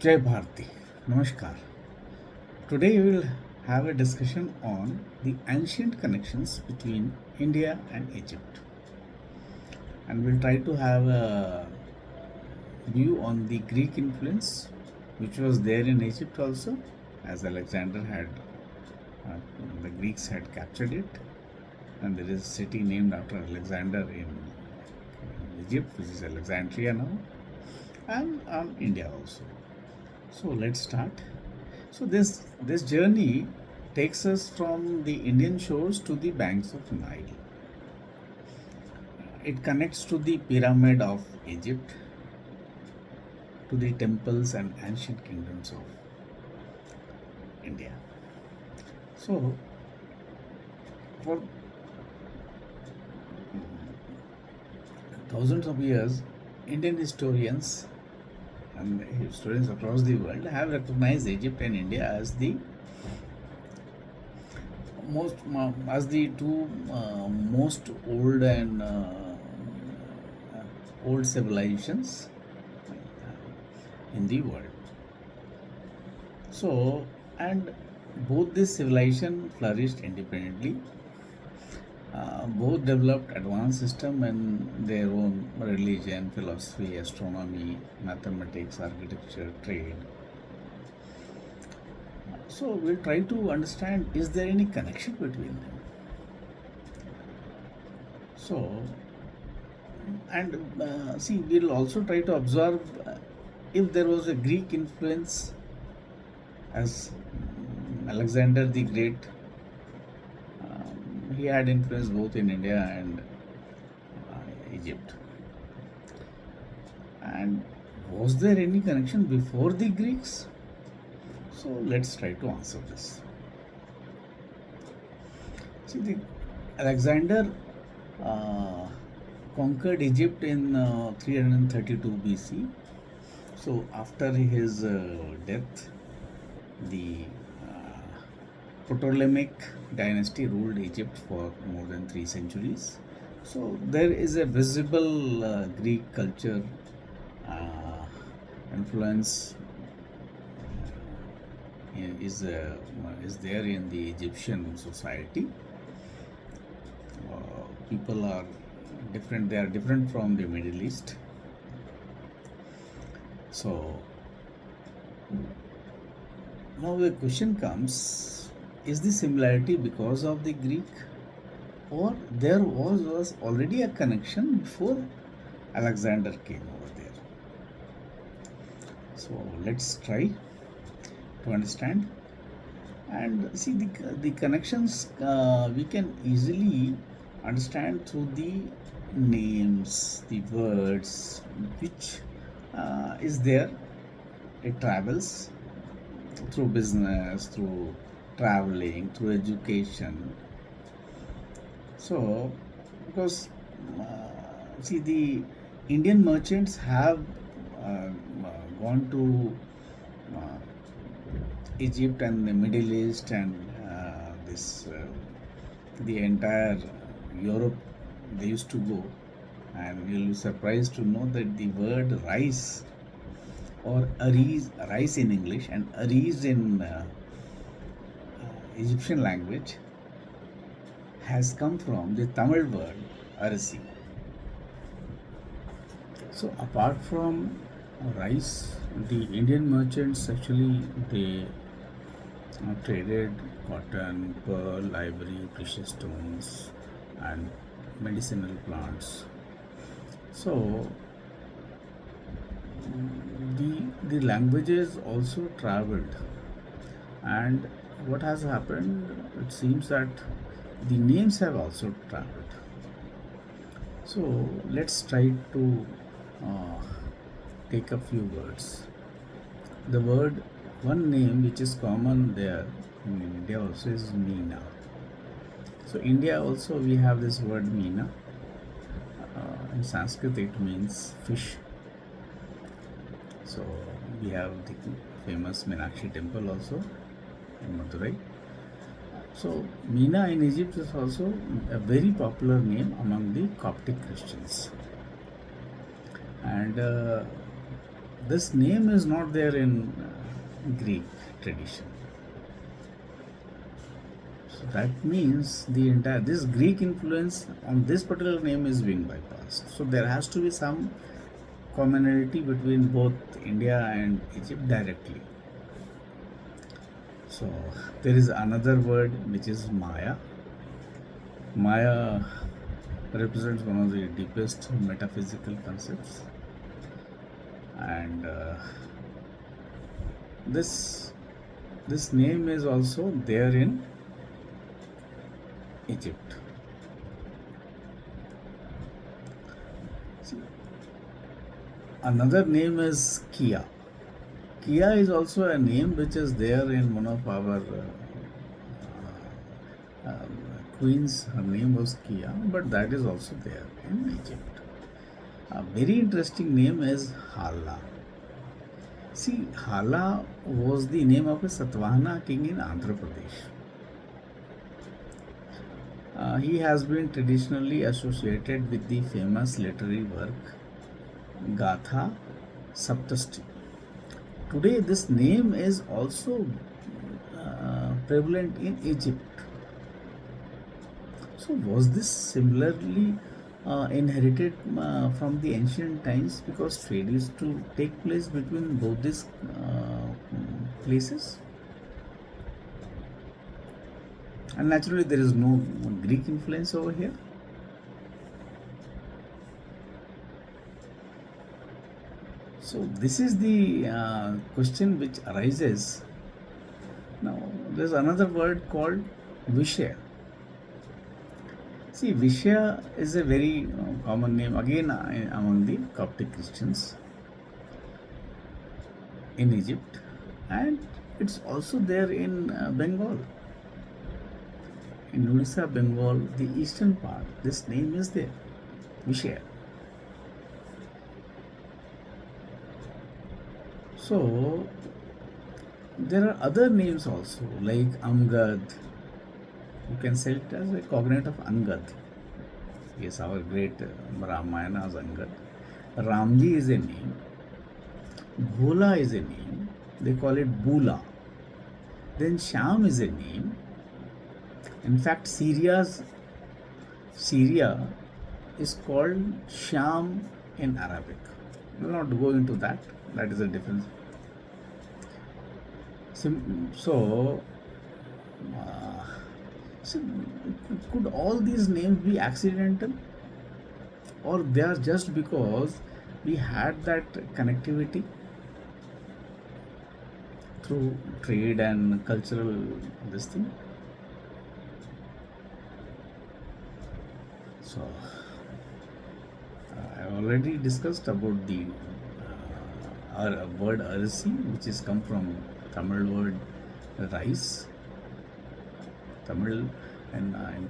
Jai Bharati. Namaskar. Today we will have a discussion on the ancient connections between India and Egypt. And we'll try to have a view on the Greek influence which was there in Egypt also, as Alexander had, uh, the Greeks had captured it. And there is a city named after Alexander in Egypt, which is Alexandria now, and India also. So let's start. So this journey takes us from the Indian shores to the banks of Nile. It connects to the pyramid of Egypt, to the temples and ancient kingdoms of India. So for thousands of years, Indian historians and historians across the world have recognized Egypt and India as the two most old and old civilizations in the world. So, and both these civilizations flourished independently. Both developed advanced system and their own religion, philosophy, astronomy, mathematics, architecture, trade. So we'll try to understand, is there any connection between them? So, and see, we'll also try to observe if there was a Greek influence, as Alexander the Great, he had influence both in India and Egypt. And was there any connection before the Greeks? So let's try to answer this. See, Alexander conquered Egypt in 332 BC. So after his death, the Ptolemaic dynasty ruled Egypt for more than 3 centuries. So there is a visible Greek culture influence is there in the Egyptian society. People are different. They are different from the Middle East. So now the question comes: is the similarity because of the Greek, or there was already a connection before Alexander came over there? So let's try to understand and see the connections we can easily understand through the names, the words which is there. It travels through business, through traveling, through education. So because see, the Indian merchants have gone to Egypt and the Middle East and the entire Europe. They used to go, and you'll be surprised to know that the word rice, or rice in English and aris in Egyptian language, has come from the Tamil word arisi. So apart from rice, the Indian merchants actually they traded cotton, pearl, ivory, precious stones, and medicinal plants. So the languages also traveled, and what has happened? It seems that the names have also traveled. So let's try to take a few words. The word, one name which is common there in India also is Meena. So India also we have this word Meena. In Sanskrit it means fish. So we have the famous Meenakshi temple also in Madurai. So Meena in Egypt is also a very popular name among the Coptic Christians. And this name is not there in Greek tradition. So that means the entire this Greek influence on this particular name is being bypassed. So there has to be some commonality between both India and Egypt directly. So there is another word which is Maya. Maya represents one of the deepest metaphysical concepts, and this name is also there in Egypt. Another name is Kia. Kia is also a name which is there in one of our queens. Her name was Kia, but that is also there in Egypt. A very interesting name is Hala. See, Hala was the name of a Satvahana king in Andhra Pradesh. He has been traditionally associated with the famous literary work Gatha Saptashti. Today, this name is also prevalent in Egypt. So, was this similarly inherited from the ancient times, because trade used to take place between both these places? And naturally, there is no Greek influence over here. So this is the question which arises. Now there is another word called Vishya. See, Vishya is a very common name again among the Coptic Christians in Egypt, and it's also there in Bengal. In Odisha, Bengal, the eastern part, this name is there, Vishya. So there are other names also, like Amgad. You can say it as a cognate of Angad. Yes, our great Ramayana's Angad. Ramji is a name. Bhola is a name. They call it Bula. Then Sham is a name. In fact, Syria is called Sham in Arabic. We will not go into that. That is a difference. So, could all these names be accidental, or they are just because we had that connectivity through trade and cultural this thing? So I already discussed about the word arasi, which is come from Tamil word rice. In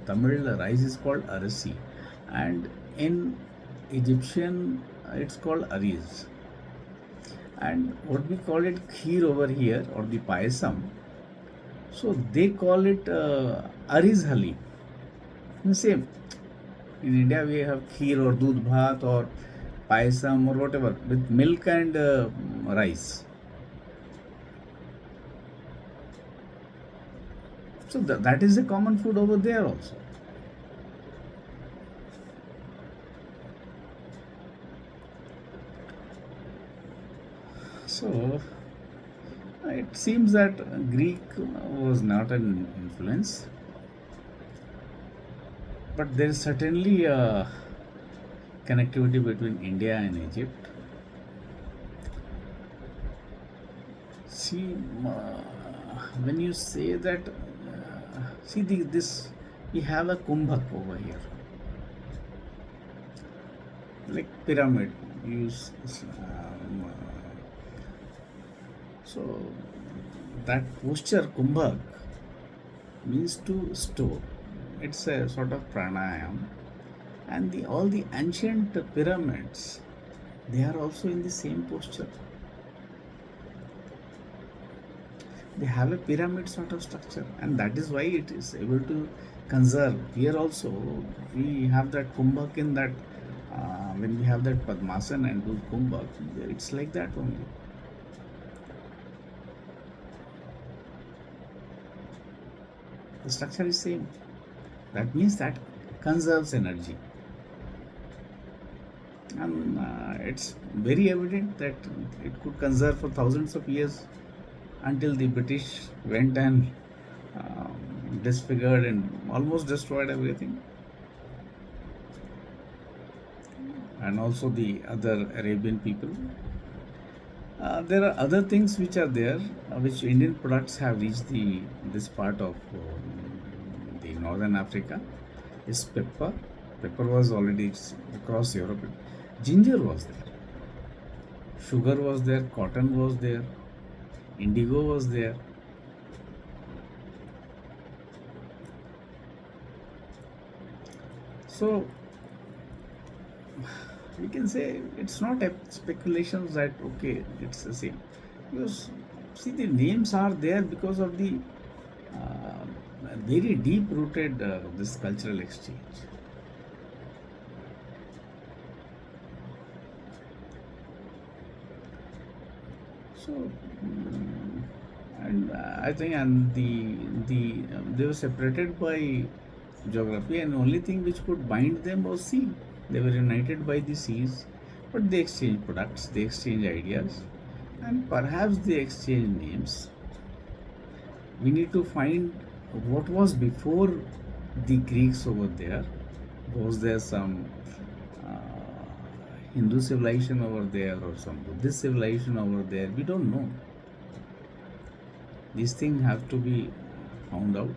Tamil rice is called arasi, and in Egyptian it's called aris. And what we call it kheer over here, or the payasam, so they call it aris halim. Same. In India we have kheer or doodh bhat or payasam or whatever with milk and rice. So that is a common food over there also. So it seems that Greek was not an influence, but there is certainly a connectivity between India and Egypt. See, when you say that, see this, we have a kumbhak over here, like pyramid. So that posture kumbhak means to store. It's a sort of pranayam, and all the ancient pyramids, they are also in the same posture. They have a pyramid sort of structure, and that is why it is able to conserve. Here also we have that kumbhak in that when we have that Padmasana and do Kumbha, it's like that only. The structure is same. That means that conserves energy. And it's very evident that it could conserve for thousands of years until the British went and disfigured and almost destroyed everything. And also the other Arabian people. There are other things which are there, which Indian products have reached this part of the northern Africa. Is pepper. Pepper was already across Europe. Ginger was there. Sugar was there. Cotton was there. Indigo was there. So we can say it's not a speculations that okay it's the same, because see the names are there because of the very deep rooted this cultural exchange. So and I think and they were separated by geography, and the only thing which could bind them was sea. They were united by the seas, but they exchanged products, they exchanged ideas, and perhaps they exchanged names. We need to find what was before the Greeks over there. Was there some Hindu civilization over there or some Buddhist civilization over there? We don't know. These things have to be found out.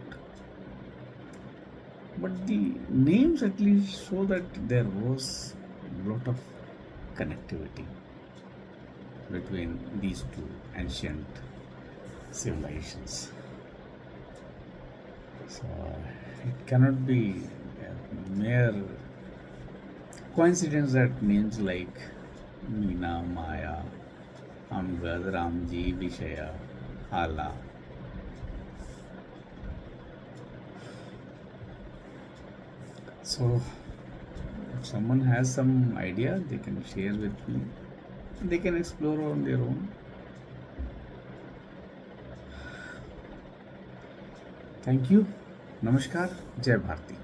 But the names at least show that there was a lot of connectivity between these two ancient civilizations. So it cannot be a mere coincidence that names like Meena, Maya, Amgad, Ramji, Vishaya, Hala. So if someone has some idea, they can share with me. They can explore on their own. Thank you. Namaskar. Jai Bharati.